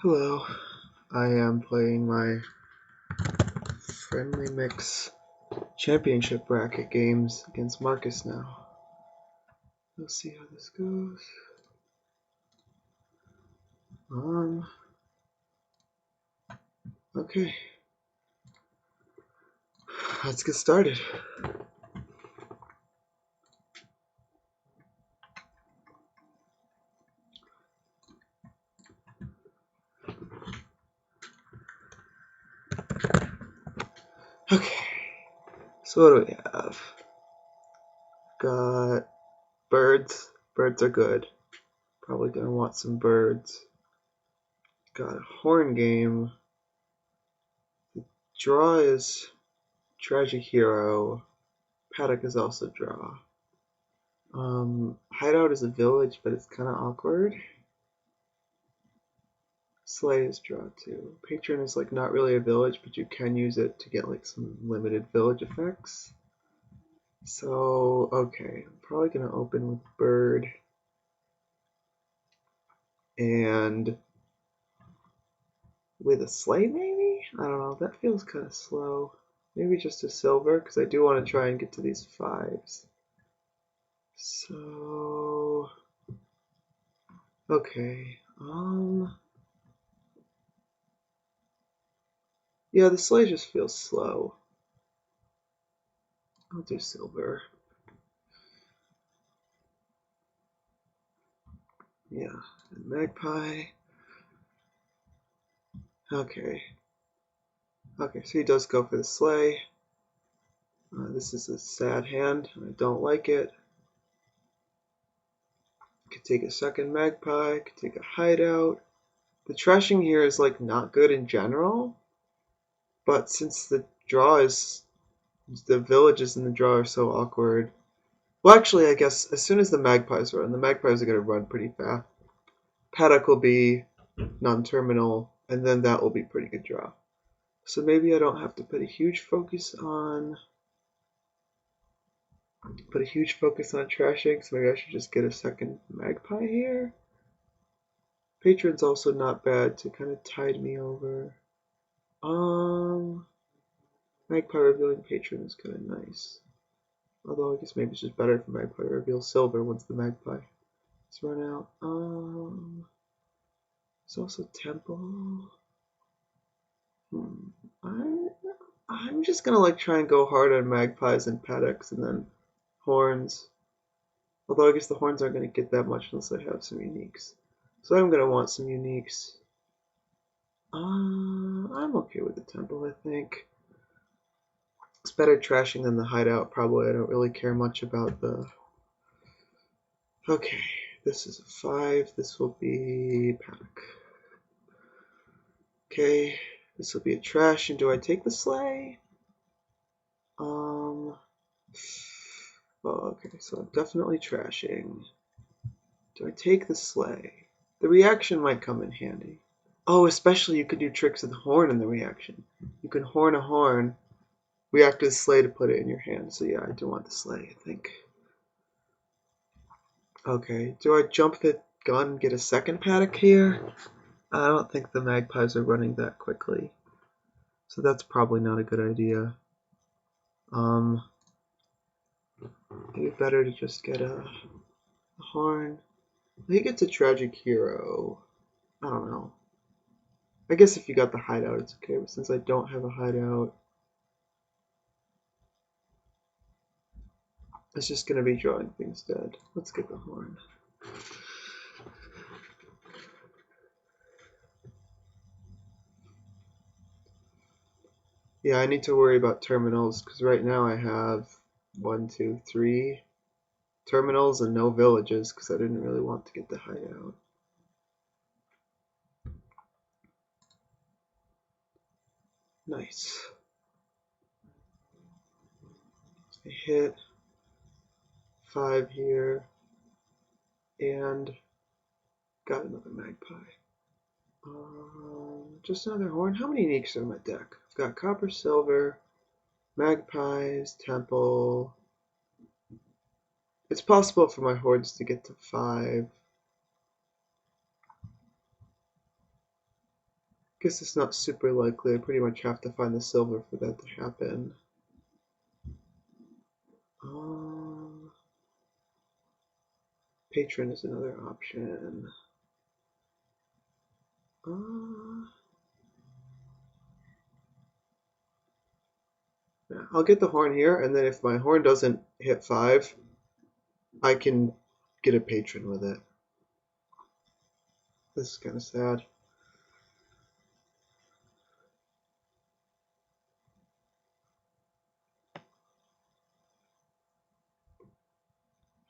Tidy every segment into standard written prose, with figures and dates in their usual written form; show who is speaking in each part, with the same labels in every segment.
Speaker 1: Hello, I am playing my friendly mix championship bracket games against Marcus now. Let's see how this goes. Okay, let's get started. Okay, so what do we have? Got birds. Birds are good. Probably gonna want some birds. Got a horn game. Draw is tragic hero. Paddock is also draw. Hideout is a village, but it's kind of awkward. Slay is draw too. Patron is like not really a village, but you can use it to get like some limited village effects. So, okay, I'm probably gonna open with bird and with a slay maybe? I don't know, that feels kind of slow. Maybe just a silver, because I do want to try and get to these fives. So, okay, yeah, the slay just feels slow. I'll do silver. Yeah, and magpie. Okay. Okay, so he does go for the slay. This is a sad hand. I don't like it. Could take a second magpie. Could take a hideout. The trashing here is like not good in general, but since the draw is the villages in the draw are so awkward. Well, actually, I guess as soon as the magpies run, the magpies are going to run pretty fast. Paddock will be non-terminal, and then that will be pretty good draw. So maybe I don't have to put a huge focus on trashing, so maybe I should just get a second magpie here. Patron's also not bad to kind of tide me over. Magpie revealing patron is kind of nice. Although I guess maybe it's just better if magpie reveals silver once the magpie is run out. There's also temple. I'm just gonna like try and go hard on magpies and paddocks and then horns. Although I guess the horns aren't gonna get that much unless I have some uniques. So I'm gonna want some uniques. I'm okay with the temple, I think. It's better trashing than the hideout, probably. I don't really care much about the... Okay, this is a 5. This will be paddock. Okay, this will be a trash. And do I take the slay? Oh, okay, so I'm definitely trashing. Do I take the slay? The reaction might come in handy. Oh, especially you could do tricks with the horn in the reaction. You can horn a horn, react to the slay to put it in your hand. So yeah, I do want the slay, I think. Okay, do I jump the gun and get a second paddock here? I don't think the magpies are running that quickly. So that's probably not a good idea. Maybe better to just get a horn. He gets a tragic hero. I don't know. I guess if you got the hideout, it's okay. But since I don't have a hideout, it's just going to be drawing things dead. Let's get the horn. Yeah, I need to worry about terminals because right now I have 1, 2, 3 terminals and no villages because I didn't really want to get the hideout. Nice. I hit 5 here and got another magpie. Just another horn. How many uniques are in my deck? I've got copper, silver, magpies, temple. It's possible for my hordes to get to 5. Guess it's not super likely. I pretty much have to find the silver for that to happen. Patron is another option. Yeah, I'll get the horn here, and then if my horn doesn't hit 5, I can get a patron with it. This is kind of sad.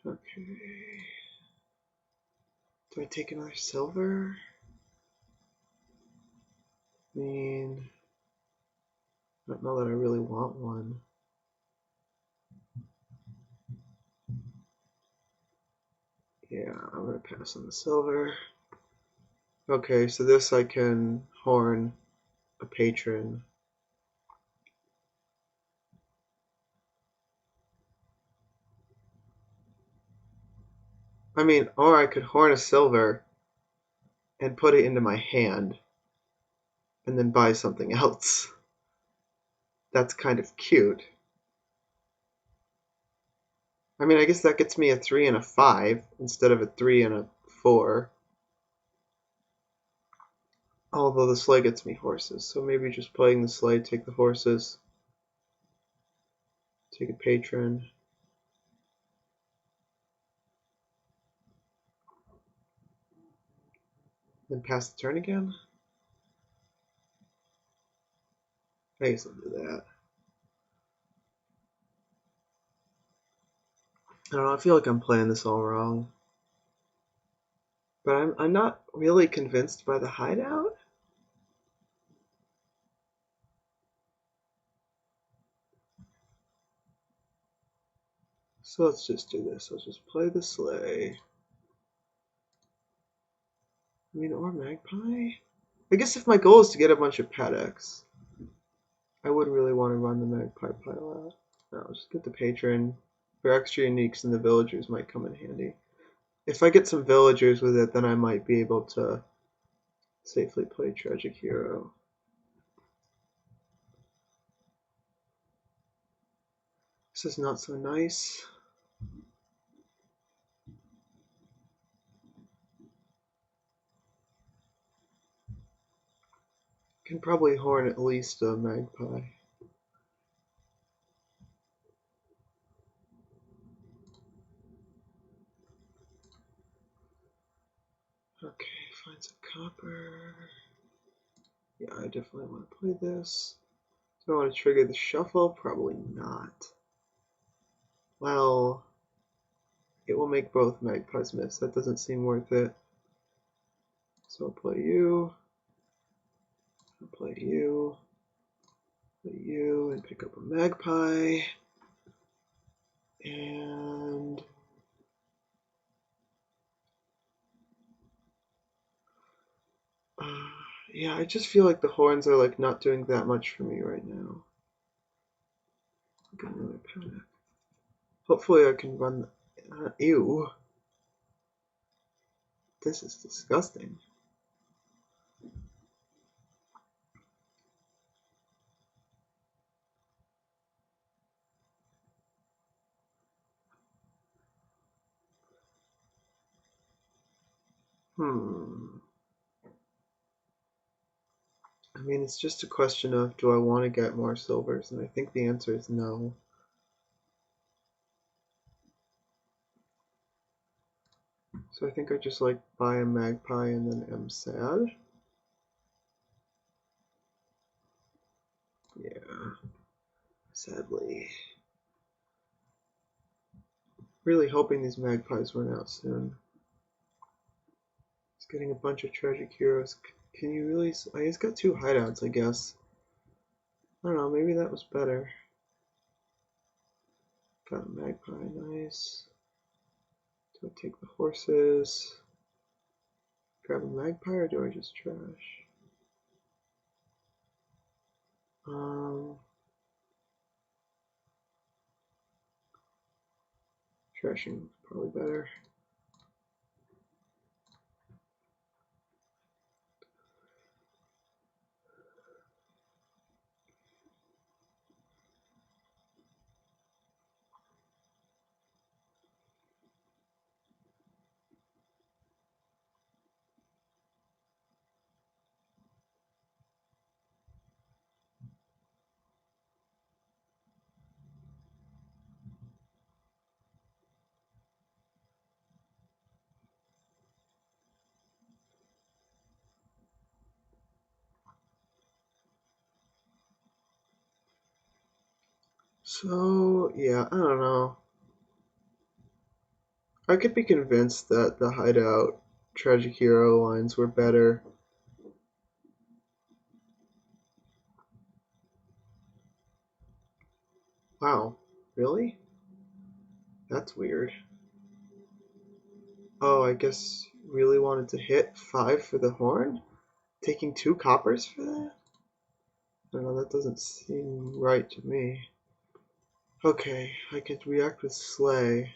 Speaker 1: Okay. Do I take another silver? I mean, I don't know that I really want one. Yeah, I'm gonna pass on the silver. Okay, so this I can horn a patron. I mean, or I could horn a silver and put it into my hand and then buy something else. That's kind of cute. I mean, I guess that gets me a 3 and a 5 instead of a 3 and a 4. Although the sleigh gets me horses, so maybe just playing the sleigh, take the horses, take a patron. Then pass the turn again? I guess I'll do that. I don't know, I feel like I'm playing this all wrong. But I'm not really convinced by the hideout. So let's just do this. I'll just play the sleigh. I mean, or magpie? I guess if my goal is to get a bunch of paddocks, I would really want to run the magpie pile out. No, I'll just get the patron. For extra uniques, and the villagers might come in handy. If I get some villagers with it, then I might be able to safely play Tragic Hero. This is not so nice. Can probably horn at least a magpie. Okay, find some copper. Yeah, I definitely want to play this. Do I want to trigger the shuffle? Probably not. Well, it will make both magpies miss. That doesn't seem worth it. So I'll play you. I'll play you. Play you and pick up a magpie. And yeah, I just feel like the horns are like not doing that much for me right now. Got another paddock. Hopefully I can run. Ew. This is disgusting. I mean, it's just a question of, do I want to get more silvers? And I think the answer is no. So I think I just like buy a magpie and then am sad. Yeah, sadly. Really hoping these magpies run out soon. It's getting a bunch of tragic heroes. Can you really? I just got 2 hideouts, I guess. I don't know, maybe that was better. Got a magpie, nice. Do I take the horses? Grab a magpie or do I just trash? Trashing is probably better. So, yeah, I don't know. I could be convinced that the hideout tragic hero lines were better. Wow, really? That's weird. Oh, I guess really wanted to hit 5 for the horn? Taking 2 coppers for that? I don't know, that doesn't seem right to me. Okay, I could react with Slay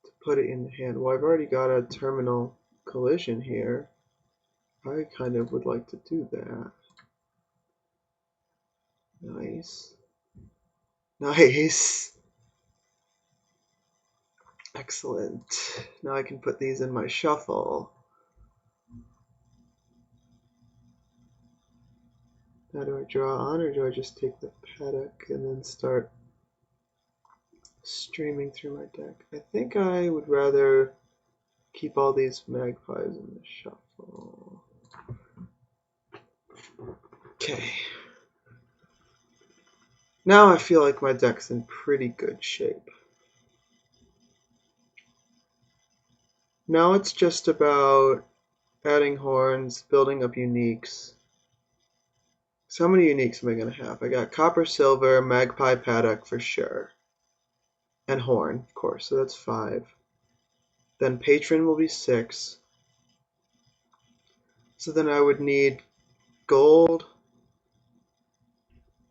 Speaker 1: to put it in the hand. Well, I've already got a terminal collision here. I kind of would like to do that. Nice. Nice. Excellent. Now I can put these in my shuffle. Now do I draw on or do I just take the paddock and then start streaming through my deck? I think I would rather keep all these magpies in the shuffle. Okay. Now I feel like my deck's in pretty good shape. Now it's just about adding horns, building up uniques. So how many uniques am I going to have? I got copper, silver, magpie, paddock for sure. And horn, of course, so that's 5. Then patron will be 6. So then I would need gold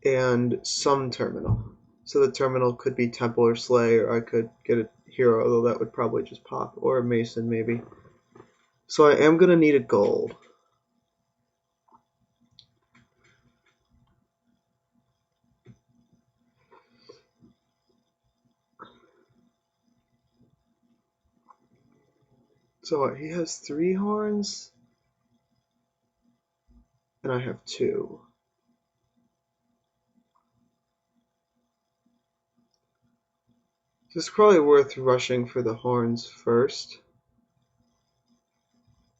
Speaker 1: and some terminal. So the terminal could be temple or slay, or I could get a hero, although that would probably just pop, or a mason maybe. So I am going to need a gold. So what, he has 3 horns, and I have 2. So it's probably worth rushing for the horns first.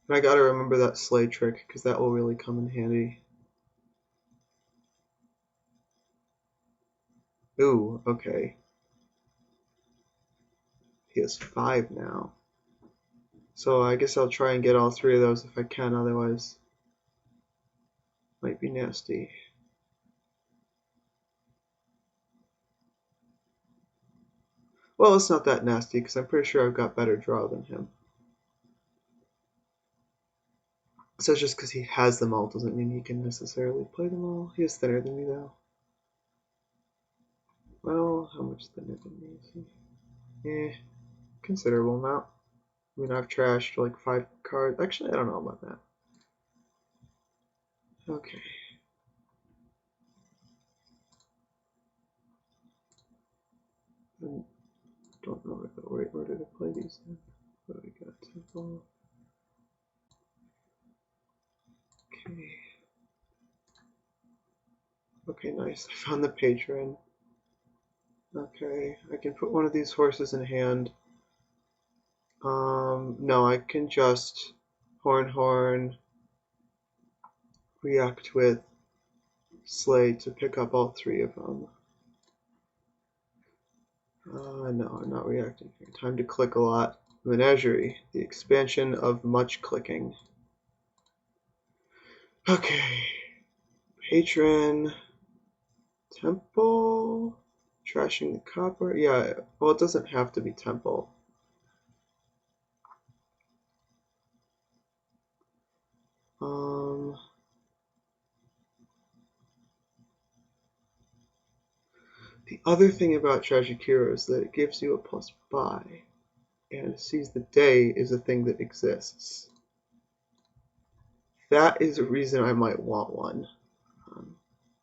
Speaker 1: And I gotta remember that slay trick, because that will really come in handy. Ooh, okay. He has 5 now. So I guess I'll try and get all 3 of those if I can, otherwise might be nasty. Well, it's not that nasty, because I'm pretty sure I've got better draw than him. So just because he has them all doesn't mean he can necessarily play them all. He is thinner than me, though. Well, how much thinner than me is he? Considerable amount. I mean, I've trashed like 5 cards. Actually, I don't know about that. Okay. I don't know the right order to play these in. But we got temple. Okay. Okay, nice. I found the patron. Okay, I can put one of these horses in hand. No, I can just horn, react with Slay to pick up all 3 of them. No, I'm not reacting here. Time to click a lot. Menagerie, the expansion of much clicking. Okay. Patron, temple, trashing the copper. Yeah, well, it doesn't have to be temple. The other thing about Tragic Hero is that it gives you a plus buy, and Seize the Day is a thing that exists. That is a reason I might want one,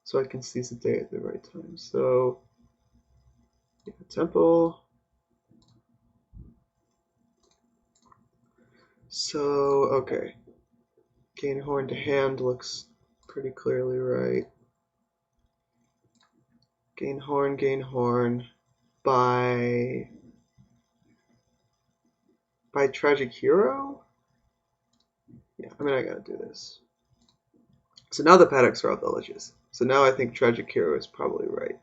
Speaker 1: so I can seize the day at the right time. So, yeah, temple. So, okay. Gain horn to hand looks pretty clearly right. Gain horn by Tragic Hero? Yeah, I mean, I gotta do this. So now the paddocks are all villages. So now I think Tragic Hero is probably right.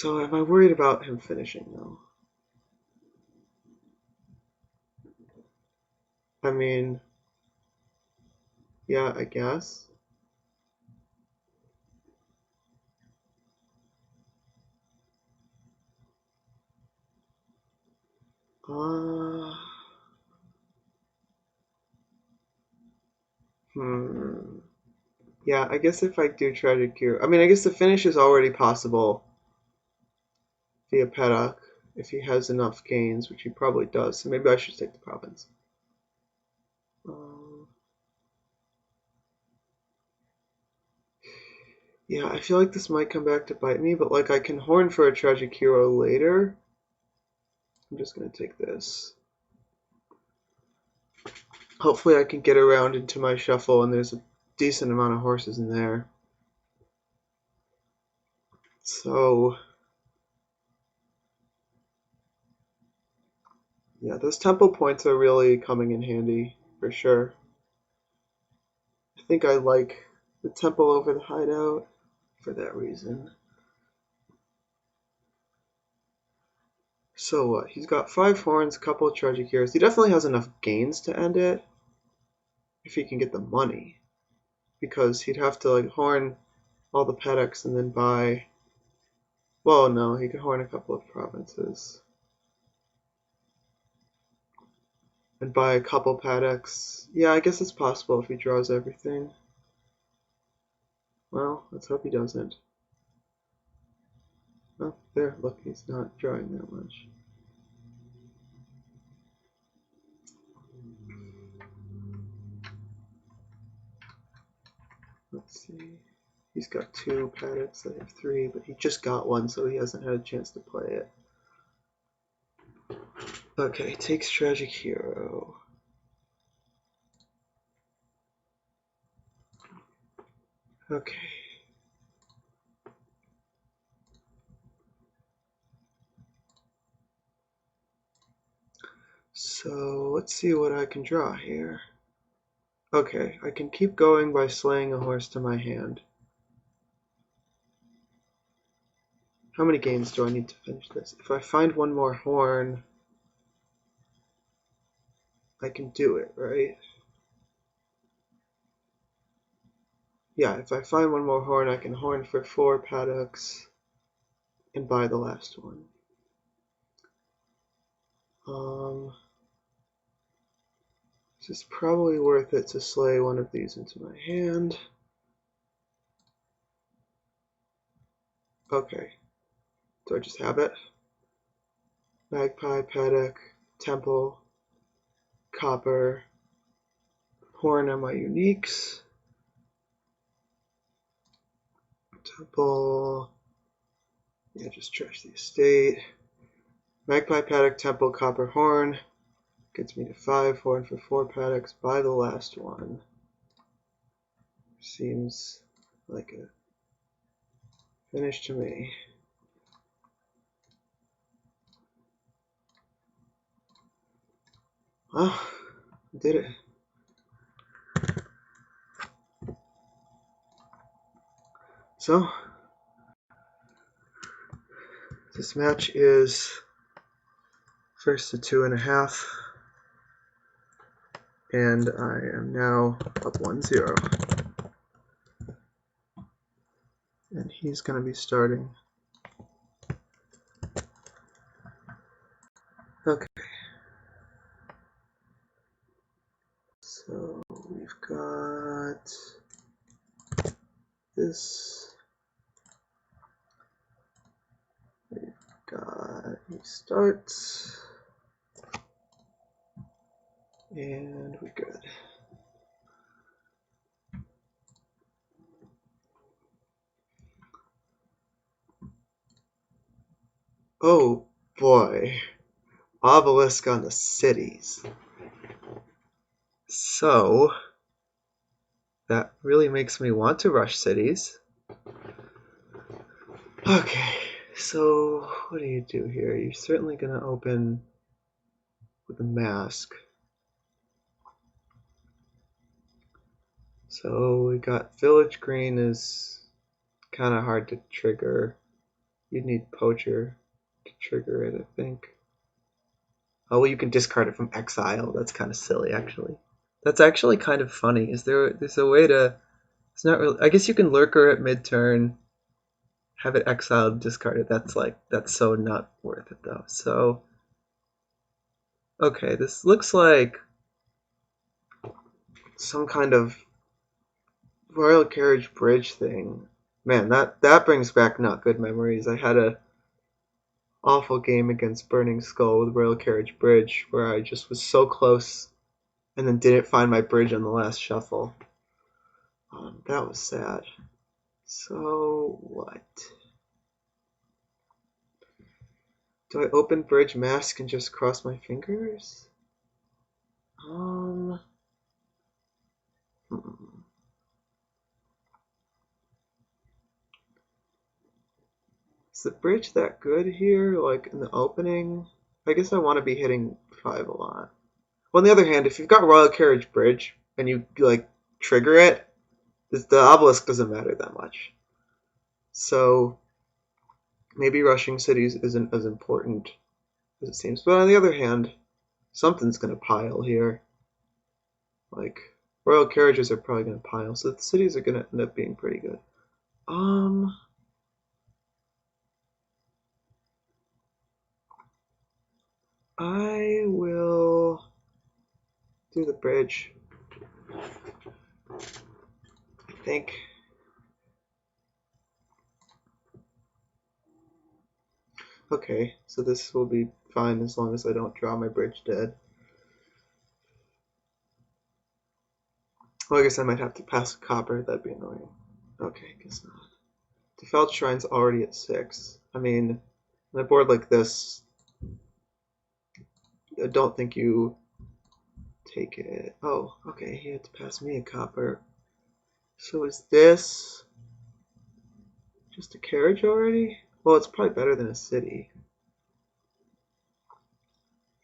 Speaker 1: So am I worried about him finishing though? I mean, yeah, I guess. Uh, hmm. Yeah, I guess if I do Tragic Cure, I mean, I guess the finish is already possible via Paddock if he has enough gains, which he probably does. So maybe I should take the province. Um, yeah, I feel like this might come back to bite me, but like I can horn for a Tragic Hero later. I'm just gonna take this. Hopefully I can get around into my shuffle and there's a decent amount of horses in there. So, yeah, those tempo points are really coming in handy for sure. I think I like the tempo over the hideout for that reason. So what? He's got 5 horns, a couple of tragic heroes. He definitely has enough gains to end it if he can get the money. Because he'd have to like horn all the paddocks and then buy. Well, no, he could horn a couple of provinces and buy a couple paddocks. Yeah, I guess it's possible if he draws everything. Well, let's hope he doesn't. Oh, there, look, he's not drawing that much. Let's see. He's got 2 paddocks, I have 3, but he just got one, so he hasn't had a chance to play it. Okay, takes Tragic Hero. Okay. So, let's see what I can draw here. Okay, I can keep going by slaying a horse to my hand. How many games do I need to finish this? If I find one more horn, I can do it, right? Yeah, if I find one more horn, I can horn for 4 paddocks and buy the last one. This is probably worth it to slay one of these into my hand. Okay, do I just have it? Magpie, paddock, temple, copper, horn are my uniques. Temple, yeah, just trash the estate. Magpie, paddock, temple, copper, horn. Gets me to 5, horn for 4 paddocks. Buy the last one. Seems like a finish to me. Well, I did it. So, this match is first to 2.5, and I am now up 1-0. And he's going to be starting. Okay. So we've got this. We've got he starts. And we're good. Oh boy. Obelisk on the cities. So that really makes me want to rush cities. Okay, so what do you do here? You're certainly going to open with a mask. So we got Village Green is kind of hard to trigger. You'd need Poacher to trigger it, I think. Oh, well, you can discard it from exile. That's kind of silly, actually. That's actually kind of funny. There's a way to... It's not really... I guess you can Lurker at mid-turn, have it exiled, discard it. That's so not worth it, though. So, okay, this looks like some kind of Royal Carriage Bridge thing. Man, that brings back not good memories. I had a awful game against Burning Skull with Royal Carriage Bridge where I just was so close and then didn't find my bridge on the last shuffle. That was sad. So what? Do I open Bridge Mask and just cross my fingers? Hmm. Is the bridge that good here? Like in the opening? I guess I want to be hitting 5 a lot. Well, on the other hand, if you've got Royal Carriage Bridge and you like trigger it, the obelisk doesn't matter that much. So maybe rushing cities isn't as important as it seems. But on the other hand, something's going to pile here. Like, royal carriages are probably going to pile, so the cities are going to end up being pretty good. I will do the bridge, I think. Okay, so this will be fine as long as I don't draw my bridge dead. Well, I guess I might have to pass a copper, that'd be annoying. Okay, guess not. Default Shrine's already at 6. I mean, on a board like this, I don't think you take it. Oh, okay, he had to pass me a copper. So is this just a carriage already? Well, it's probably better than a city.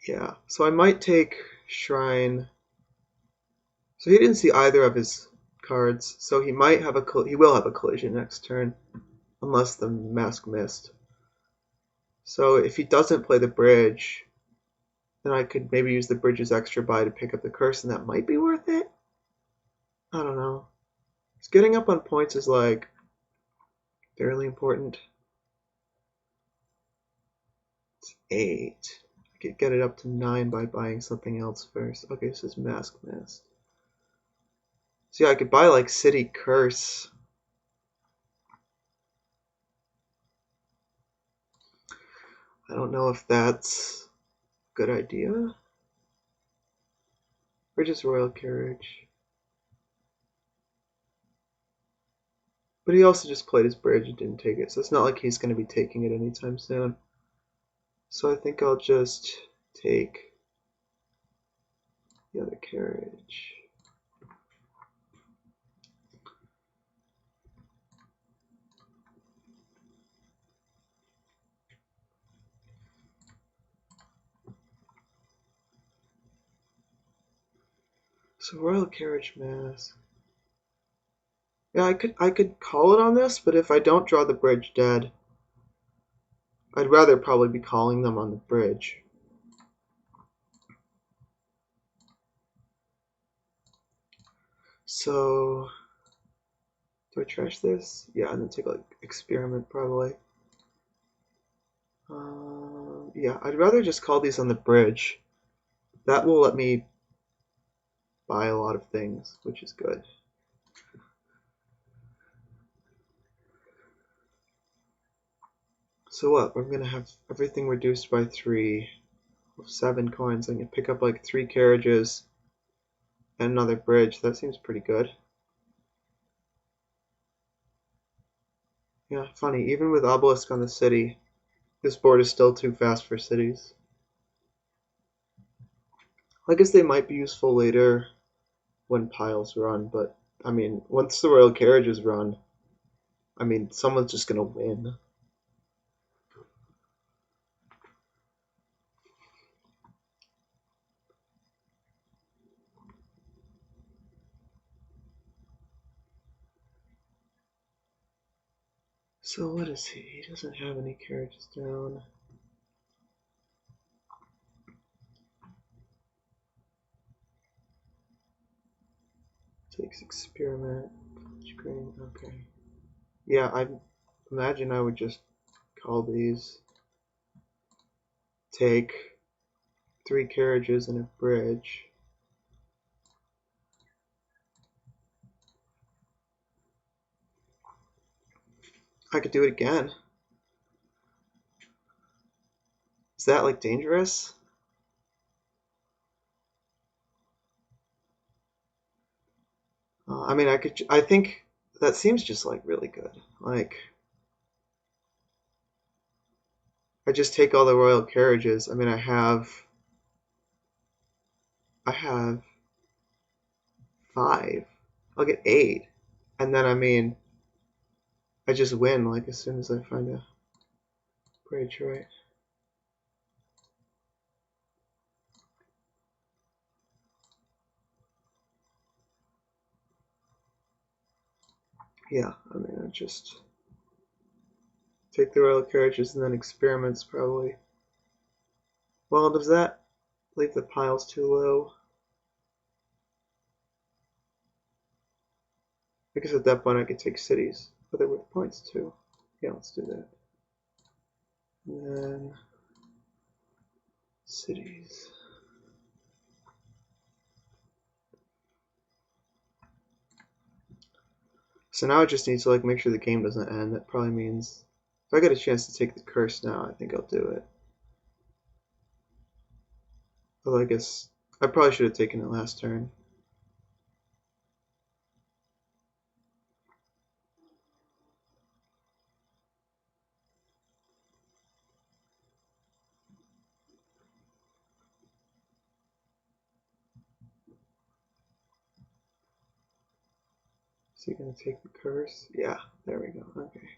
Speaker 1: Yeah, so I might take Shrine. So he didn't see either of his cards, so he might have he will have a collision next turn, unless the mask missed. So if he doesn't play the bridge, then I could maybe use the bridge's extra buy to pick up the curse, and that might be worth it. I don't know. Getting up on points is like fairly important. It's 8. I could get it up to 9 by buying something else first. Okay, this is mask missed. So yeah, I could buy like City Curse. I don't know if that's a good idea. Or just Royal Carriage. But he also just played his bridge and didn't take it, so it's not like he's going to be taking it anytime soon. So I think I'll just take the other carriage. So Royal Carriage Mask. Yeah, I could call it on this, but if I don't draw the bridge dead, I'd rather probably be calling them on the bridge. So do I trash this? Yeah, and then take like experiment probably. Yeah, I'd rather just call these on the bridge. That will let me buy a lot of things, which is good. So what? I'm gonna have everything reduced by 3. With 7 coins. I can pick up like 3 carriages and another bridge. That seems pretty good. Yeah, funny. Even with obelisk on the city, this board is still too fast for cities. I guess they might be useful later when piles run, but I mean, once the royal carriages run, I mean, someone's just gonna win. So what is he? He doesn't have any carriages down. Takes experiment. Green. Okay. Yeah, I imagine I would just call these. Take 3 carriages and a bridge. I could do it again. Is that like dangerous? I mean, I think that seems just like really good. Like, I just take all the royal carriages. I mean, I have 5. I'll get 8. And then, I mean, I just win like as soon as I find a bridge, right? Yeah, I mean, I just take the royal carriages and then experiments probably. Well, does that leave the piles too low? I guess at that point I could take cities, but they're worth points too. Yeah, let's do that. And then cities. So now I just need to like make sure the game doesn't end. That probably means if I get a chance to take the curse now, I think I'll do it. Although I guess I probably should have taken it last turn. Is he gonna take the curse? Yeah, there we go. Okay.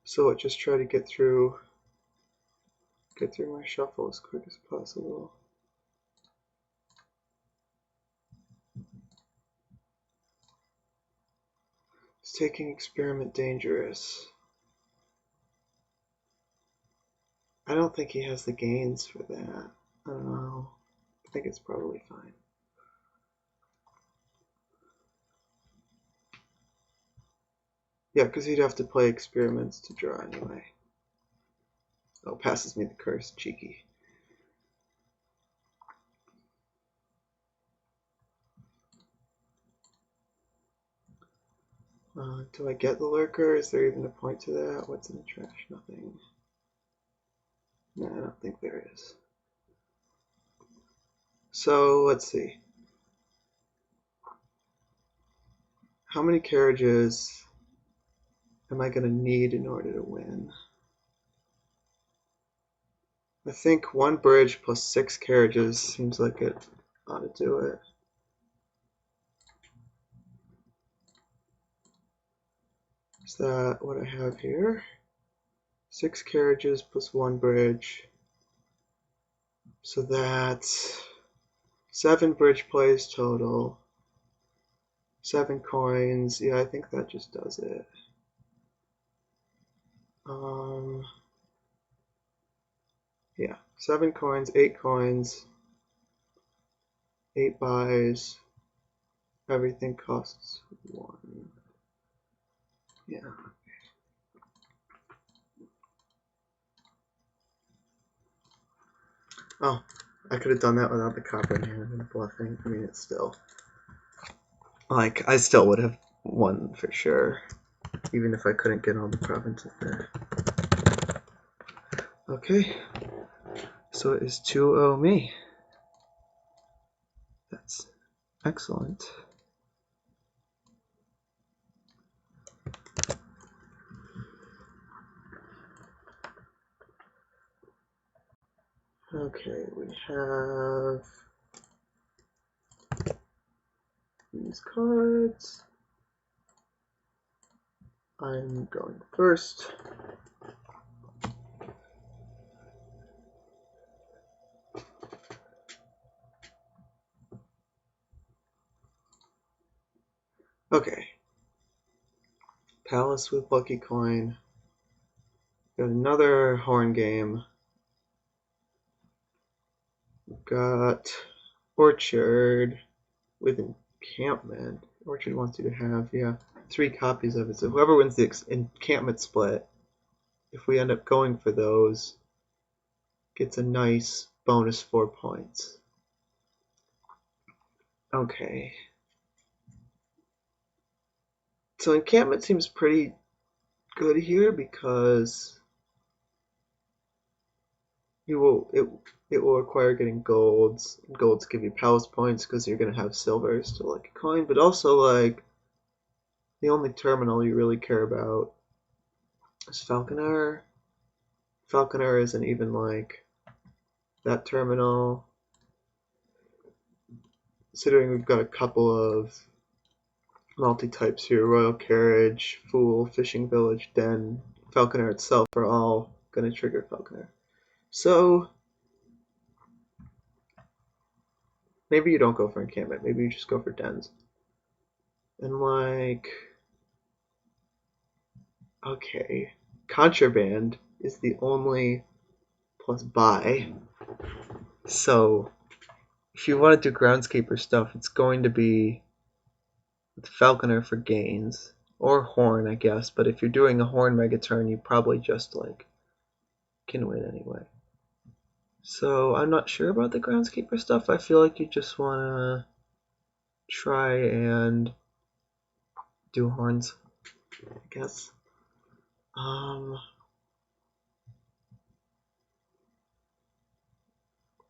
Speaker 1: So what? Just try to get through my shuffle as quick as possible. Is taking experiment dangerous? I don't think he has the gains for that. I don't know. I think it's probably fine. Yeah, because he'd have to play experiments to draw anyway. Oh, passes me the curse. Cheeky. Do I get the lurker? Is there even a point to that? What's in the trash? Nothing. No, I don't think there is. So, let's see. How many carriages am I going to need in order to win? I think 1 bridge plus 6 carriages seems like it ought to do it. Is that what I have here? 6 carriages plus 1 bridge. So that's 7 bridge plays total. 7 coins. Yeah, I think that just does it. Yeah, 7 coins, 8 coins, 8 buys. Everything costs 1. Yeah. Oh, I could have done that without the copper in hand and bluffing. I mean, it's still like I still would have won for sure, even if I couldn't get all the provinces there. Okay, so it is 2-0 me. That's excellent. Okay, we have these cards. I'm going first. Okay. Palace with Lucky Coin. Got another horn game. Got Orchard with Encampment. Orchard wants you to have, 3 copies of it. So whoever wins the Encampment split, if we end up going for those, gets a nice bonus 4 points. Okay. So Encampment seems pretty good here because it will require getting golds. Golds give you palace points because you're gonna have silvers to like a coin, but also like the only terminal you really care about is Falconer. Falconer isn't even like that terminal. Considering we've got a couple of multi-types here, Royal Carriage, Fool, Fishing Village, Den, Falconer itself are all gonna trigger Falconer. So maybe you don't go for encampment, maybe you just go for dens. And like, okay, contraband is the only plus buy. So if you want to do groundskeeper stuff, it's going to be with Falconer for gains. Or Horn, I guess, but if you're doing a Horn mega turn, you probably just like can win anyway. So I'm not sure about the groundskeeper stuff. I feel like you just wanna try and do horns, I guess. I'm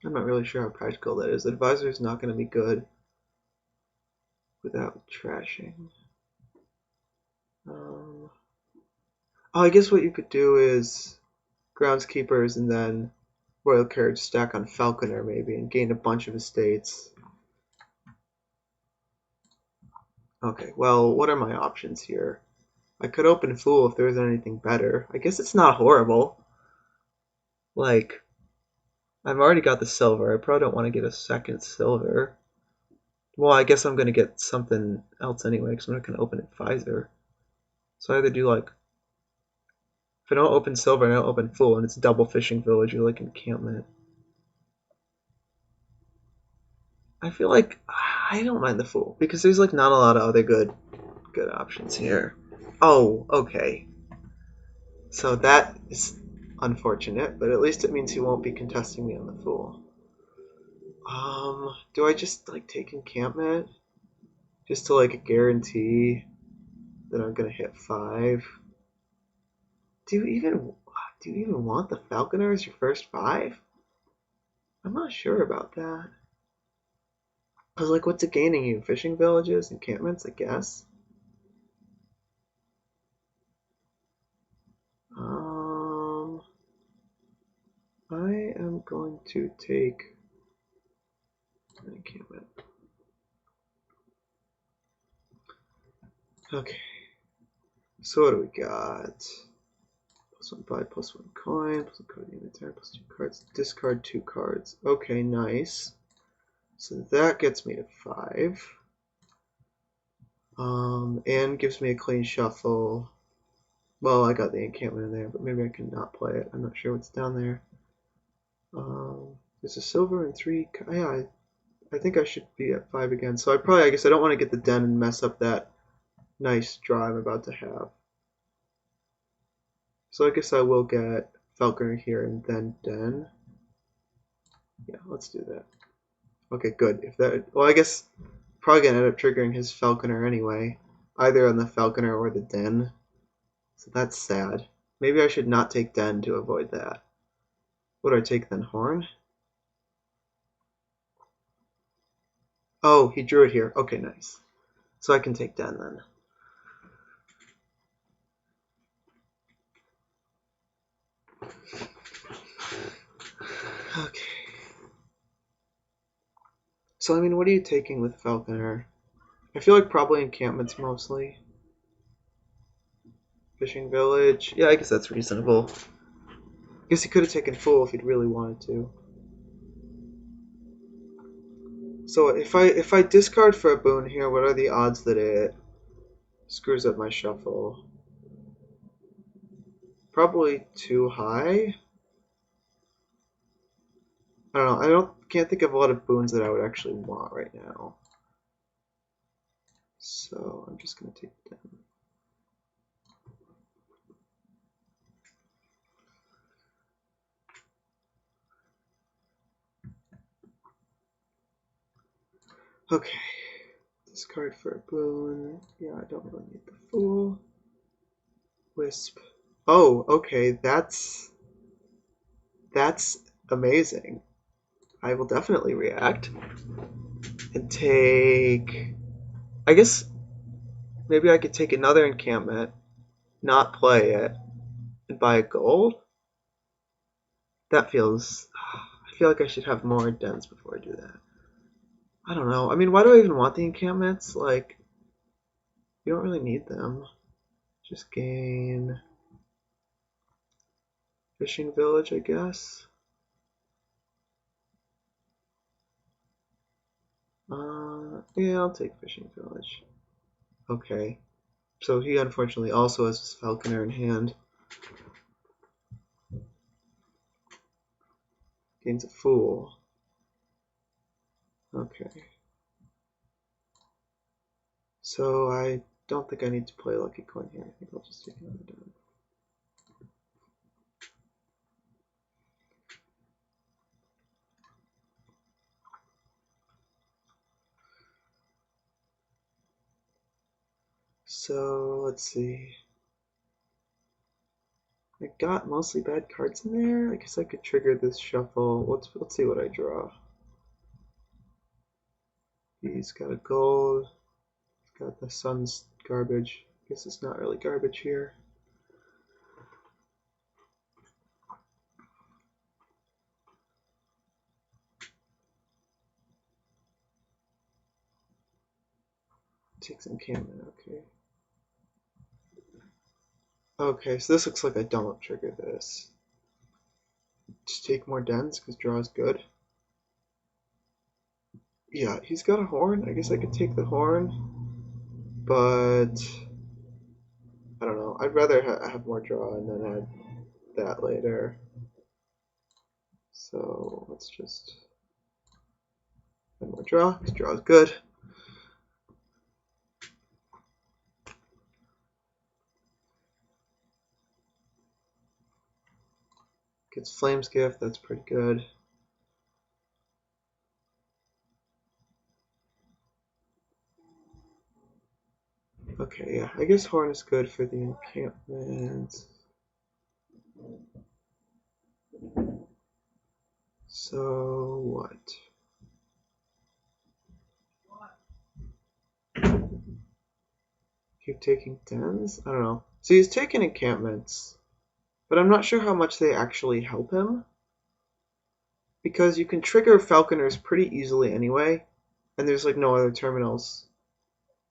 Speaker 1: not really sure how practical that is. Advisor is not gonna be good without trashing. Oh, I guess what you could do is groundskeepers and then Royal Carriage stack on Falconer maybe and gain a bunch of estates. Okay, well, what are my options here? I could open Fool if there isn't anything better. I guess it's not horrible. Like, I've already got the silver. I probably don't want to get a second silver. Well, I guess I'm going to get something else anyway because I'm not going to open Advisor. So I either do like, if I don't open silver and I don't open Fool and it's double Fishing Village or like encampment. I feel like I don't mind the Fool because there's like not a lot of other good options here. Oh, okay. So that is unfortunate, but at least it means he won't be contesting me on the Fool. Do I just like take encampment just to like guarantee that I'm gonna hit 5? Do you even want the Falconer as your first 5? I'm not sure about that. Cause like, what's it gaining you? Fishing villages, encampments, I guess. I am going to take an encampment. Okay. So what do we got? +1 buy, +1 coin, +1 card in the inventory, +2 cards, discard 2 cards. Okay, nice. So that gets me to 5. And gives me a clean shuffle. Well, I got the encampment in there, but maybe I can not play it. I'm not sure what's down there. There's a silver and 3. Yeah, I think I should be at 5 again. So I guess I don't want to get the den and mess up that nice draw I'm about to have. So I guess I will get Falconer here and then den. Yeah, let's do that. Okay, good. Well, I guess probably gonna end up triggering his Falconer anyway, either on the Falconer or the den. So that's sad. Maybe I should not take den to avoid that. What do I take then? Horn? Oh, he drew it here. Okay, nice. So I can take den then. Okay. So, I mean, what are you taking with Falconer? I feel like probably encampments mostly. Fishing village. Yeah, I guess that's reasonable. I guess he could have taken Fool if he'd really wanted to. So if I discard for a boon here, what are the odds that it screws up my shuffle? Probably too high. I don't know. Can't think of a lot of boons that I would actually want right now. So I'm just gonna take them. Okay. Discard for a boon. Yeah, I don't really need the Fool. Wisp. Oh, okay. That's amazing. I will definitely react and take. I guess maybe I could take another encampment, not play it, and buy a gold. That feels. I feel like I should have more dens before I do that. I don't know. I mean, why do I even want the encampments? Like, you don't really need them. Just gain fishing village, I guess. Yeah, I'll take fishing village. Okay. So he unfortunately also has his falconer in hand. Gains a fool. Okay. So I don't think I need to play Lucky Coin here. I think I'll just take another down. So let's see. I got mostly bad cards in there. I guess I could trigger this shuffle. Let's see what I draw. He's got a gold. He's got the sun's garbage. I guess it's not really garbage here. Takes encampment, okay. Okay, so this looks like I don't trigger this. Just take more dens because draw is good. Yeah, he's got a horn. I guess I could take the horn, but I don't know. I'd rather have more draw and then add that later. So let's just add more draw because draw is good. Gets Flame's Gift, that's pretty good. Okay, yeah, I guess Horn is good for the encampment. So what? Keep taking dens? I don't know. So he's taking encampments, but I'm not sure how much they actually help him. Because you can trigger Falconers pretty easily anyway, and there's like no other terminals.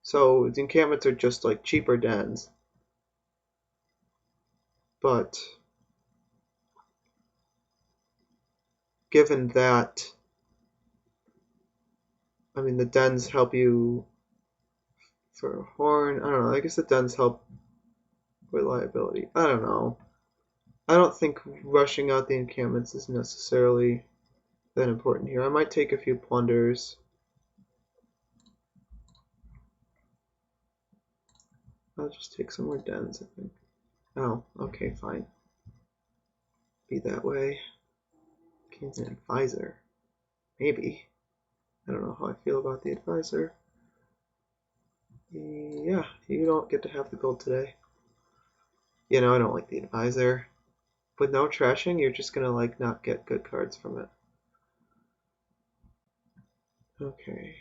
Speaker 1: So the encampments are just like cheaper dens. But given that, I mean, the dens help you for Horn. I don't know. I guess the dens help reliability. I don't know. I don't think rushing out the encampments is necessarily that important here. I might take a few plunders. I'll just take some more dens, I think. Oh, okay, fine. Be that way. Gains an advisor. Maybe. I don't know how I feel about the advisor. Yeah, you don't get to have the gold today. You know, I don't like the advisor. With no trashing, you're just gonna like not get good cards from it. Okay.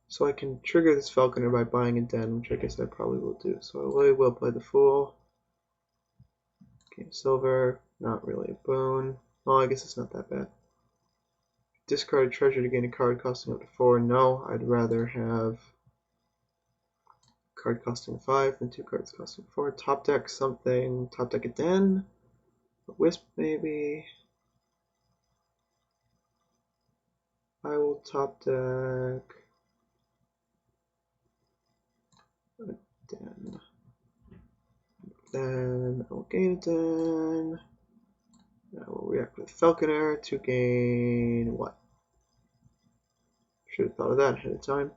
Speaker 1: So I can trigger this Falconer by buying a den, which I guess I probably will do. So I will play the Fool. Game silver, not really a boon. Well, I guess it's not that bad. Discard a treasure to gain a card costing up to 4. No, I'd rather have a card costing 5 than 2 cards costing 4. Top deck something. Top deck a den. A Wisp maybe. I will top deck a den. then I will gain it then. I will react with Falconer to gain what? Should have thought of that ahead of time.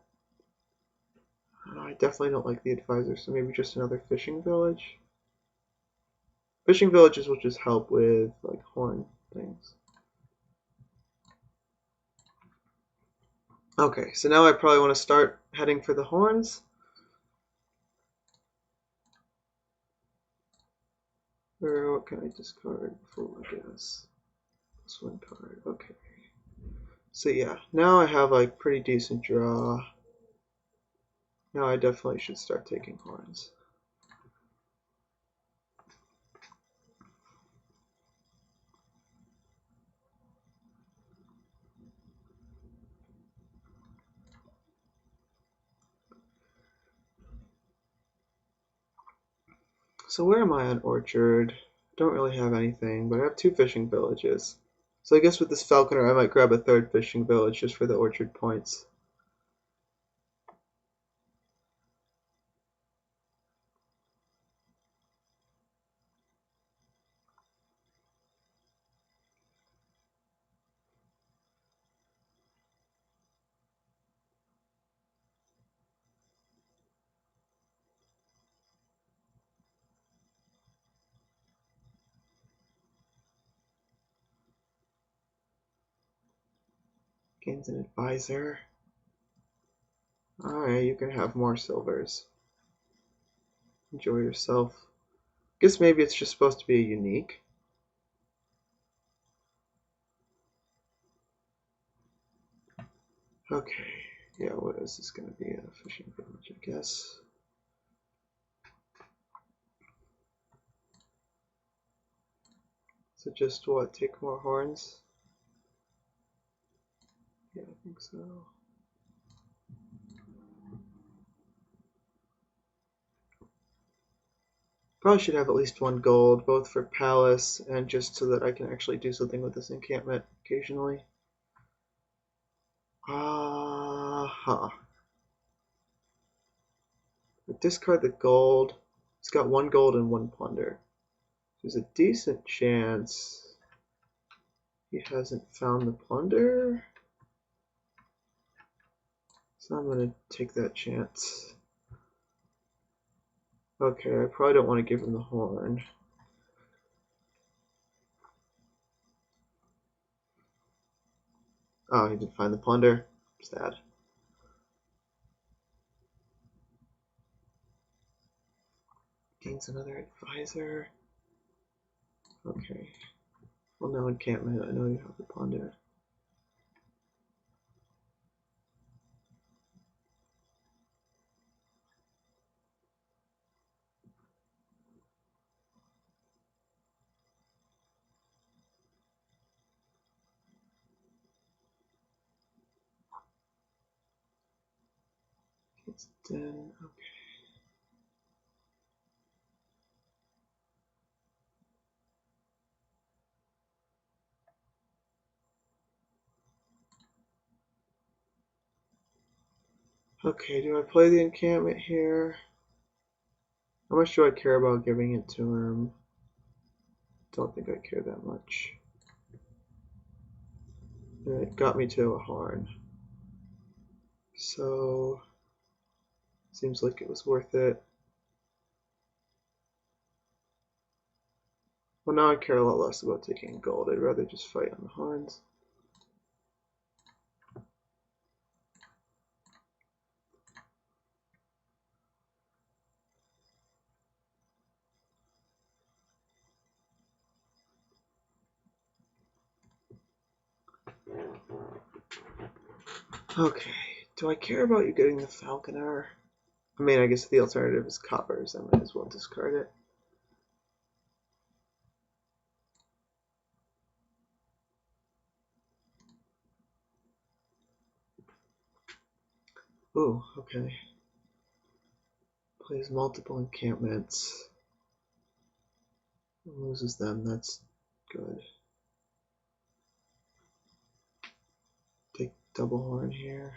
Speaker 1: I definitely don't like the advisor, so maybe just another fishing village. Fishing villages will just help with like horn things. Okay, so now I probably want to start heading for the horns. Or what can I discard before I guess? This one card, okay. So yeah, now I have like pretty decent draw. Now I definitely should start taking horns. So where am I on Orchard? Don't really have anything, but I have 2 fishing villages. So I guess with this Falconer I might grab a 3rd fishing village just for the Orchard points. Gains an advisor. Alright, you can have more silvers. Enjoy yourself. Guess maybe it's just supposed to be a unique. Okay, yeah, what is this going to be? A fishing village, I guess. So just what, take more horns? Yeah, I think so. Probably should have at least 1 gold, both for palace and just so that I can actually do something with this encampment occasionally. Discard the gold. It's got 1 gold and 1 plunder. There's a decent chance he hasn't found the plunder. So I'm going to take that chance. Okay, I probably don't want to give him the horn. Oh, he didn't find the plunder. Sad. Gains another advisor. Okay. Well, no encampment. I know you have the plunder. It's done. Okay. Okay, do I play the encampment here? How much do I care about giving it to him? Don't think I care that much. It got me to a horn. So, seems like it was worth it. Well, now I care a lot less about taking gold. I'd rather just fight on the horns. Okay, do I care about you getting the Falconer? I mean, I guess the alternative is coppers. I might as well discard it. Ooh, okay. Plays multiple encampments. Loses them, that's good. Take double horn here.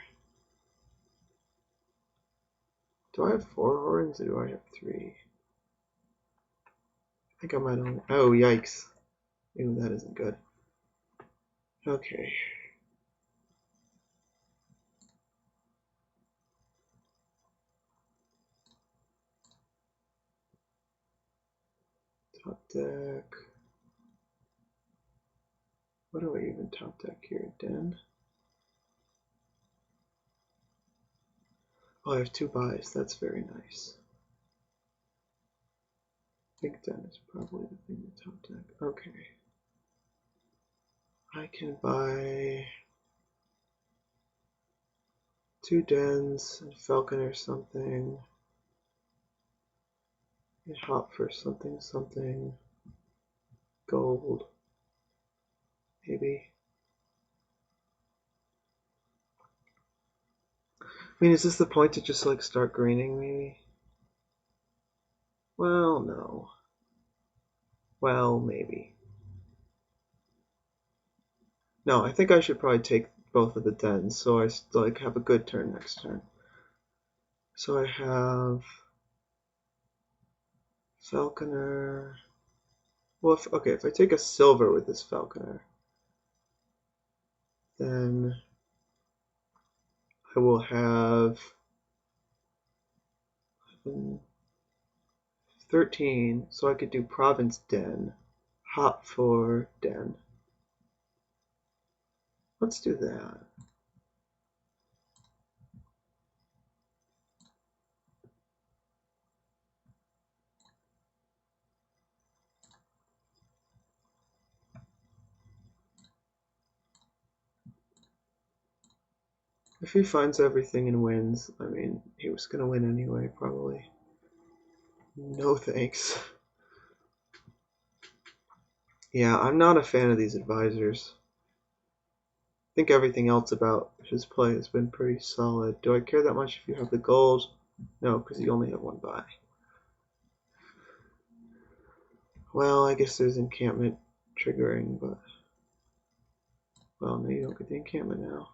Speaker 1: Do I have 4 horns or do I have 3? think I might only... Oh, yikes. Ew, that isn't good. Okay. Top deck. What do I even top deck here? Den? Oh, I have 2 buys. That's very nice. I think den is probably the thing to top deck. Okay. I can buy 2 dens, and falcon or something. And hop for something, something. Gold. Maybe. I mean, is this the point to just like start greening maybe? Well, no. Well, maybe. No, I think I should probably take both of the dens so I like have a good turn next turn. So I have Falconer. Well, if I take a silver with this Falconer, then I will have 13, so I could do Province Den, hop for Den. Let's do that. If he finds everything and wins, I mean, he was going to win anyway, probably. No thanks. Yeah, I'm not a fan of these advisors. I think everything else about his play has been pretty solid. Do I care that much if you have the gold? No, because you only have 1 buy. Well, I guess there's encampment triggering, but... Well, no, you don't get the encampment now.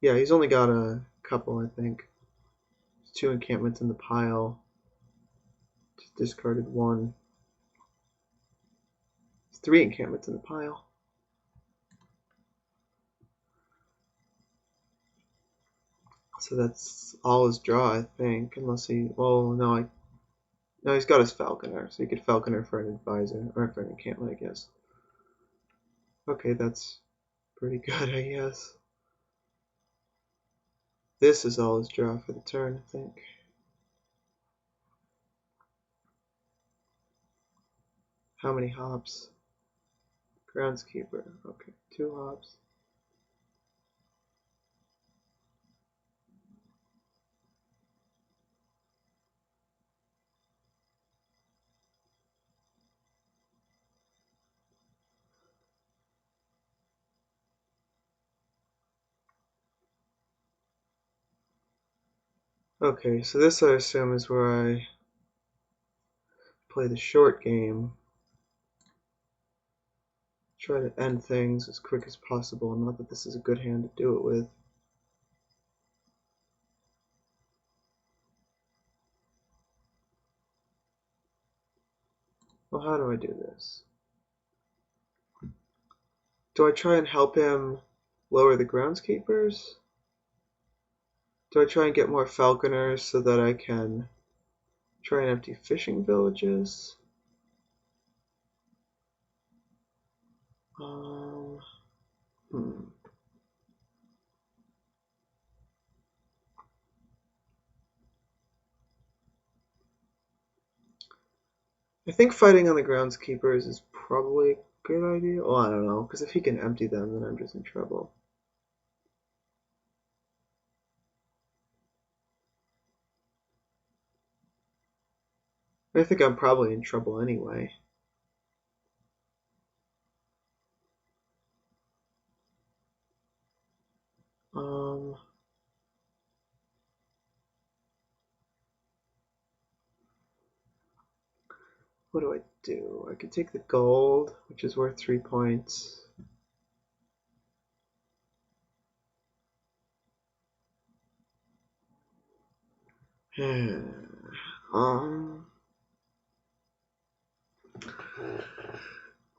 Speaker 1: Yeah, he's only got a couple, I think. There's 2 encampments in the pile. Just discarded 1. There's 3 encampments in the pile. So that's all his draw, I think, unless he... Well, no, no, he's got his Falconer, so he could Falconer for an advisor, or for an encampment, I guess. Okay, that's pretty good, I guess. This is all his draw for the turn, I think. How many hops? Groundskeeper. Okay, 2 hops. Okay, so this I assume is where I play the short game. Try to end things as quick as possible, not that this is a good hand to do it with. Well, how do I do this? Do I try and help him lower the groundskeepers? Do I try and get more falconers so that I can try and empty fishing villages? Hmm. I think fighting on the groundskeepers is probably a good idea. Well, I don't know, because if he can empty them, then I'm just in trouble. I think I'm probably in trouble anyway. Um, what do I do? I could take the gold, which is worth 3 points. um,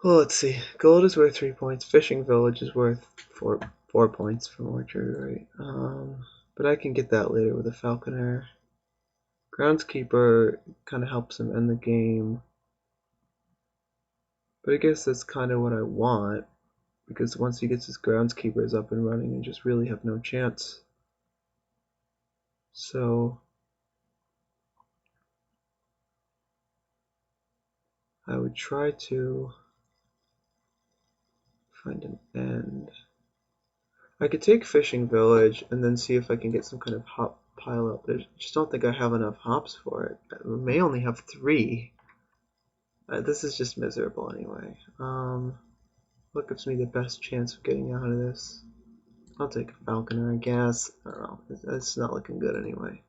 Speaker 1: Well, let's see. Gold is worth 3 points. Fishing village is worth 4 points from orchard, right? But I can get that later with a falconer. Groundskeeper kind of helps him end the game. But I guess that's kind of what I want, because once he gets his groundskeepers up and running, I just really have no chance. So I would try to find an end. I could take fishing village and then see if I can get some kind of hop pile up. I just don't think I have enough hops for it. I may only have 3. This is just miserable anyway. What gives me the best chance of getting out of this? I'll take a falconer, I guess. I don't know. It's not looking good anyway.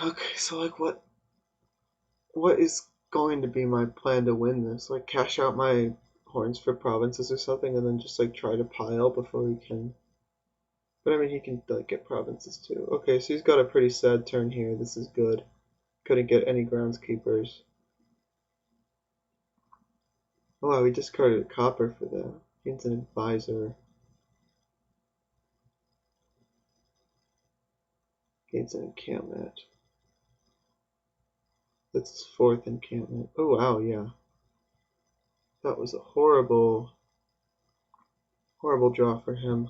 Speaker 1: Okay, so like what is going to be my plan to win this? Like cash out my horns for provinces or something and then just like try to pile before he can. But I mean he can like get provinces too. Okay, so he's got a pretty sad turn here. This is good. Couldn't get any groundskeepers. Oh wow, we discarded a copper for that. Gains an advisor. Gains an encampment. That's his 4th encampment. Oh wow, yeah. That was a horrible draw for him.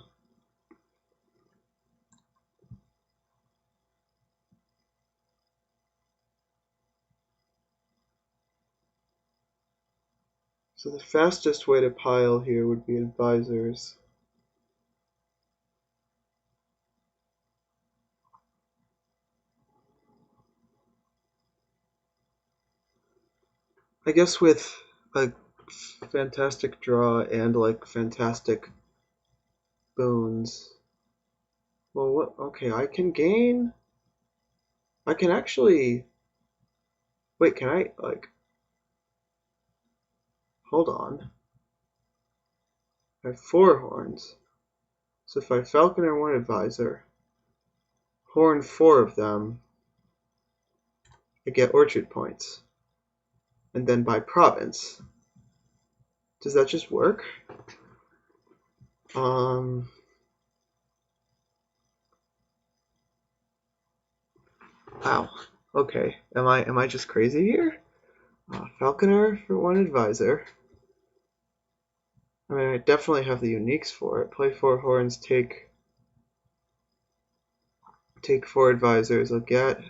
Speaker 1: So the fastest way to pile here would be advisors. I guess with a fantastic draw and like fantastic boons. Well, what? Okay, I can actually. Wait, can I like? Hold on. I have 4 horns. So if I falconer 1 advisor, horn 4 of them, I get orchard points. And then by province. Does that just work? Wow. Okay. Am I just crazy here? Falconer for 1 advisor. I mean, I definitely have the uniques for it. Play 4 horns, take 4 advisors. I'll get.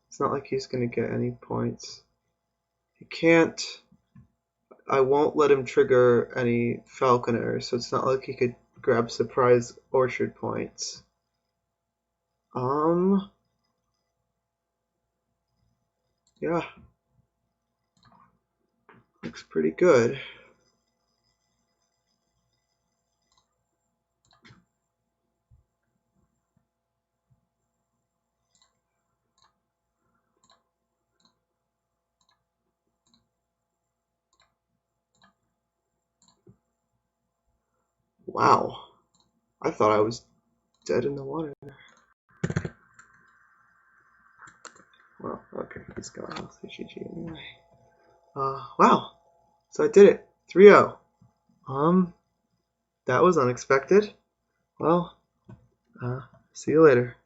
Speaker 1: It's not like he's gonna get any points. He can't. I won't let him trigger any falconer, so it's not like he could grab surprise orchard points. Yeah. Looks pretty good. Wow. I thought I was dead in the water. Well, okay, he's gone. I'll say GG anyway. Wow. So I did it. 3-0. That was unexpected. Well, see you later.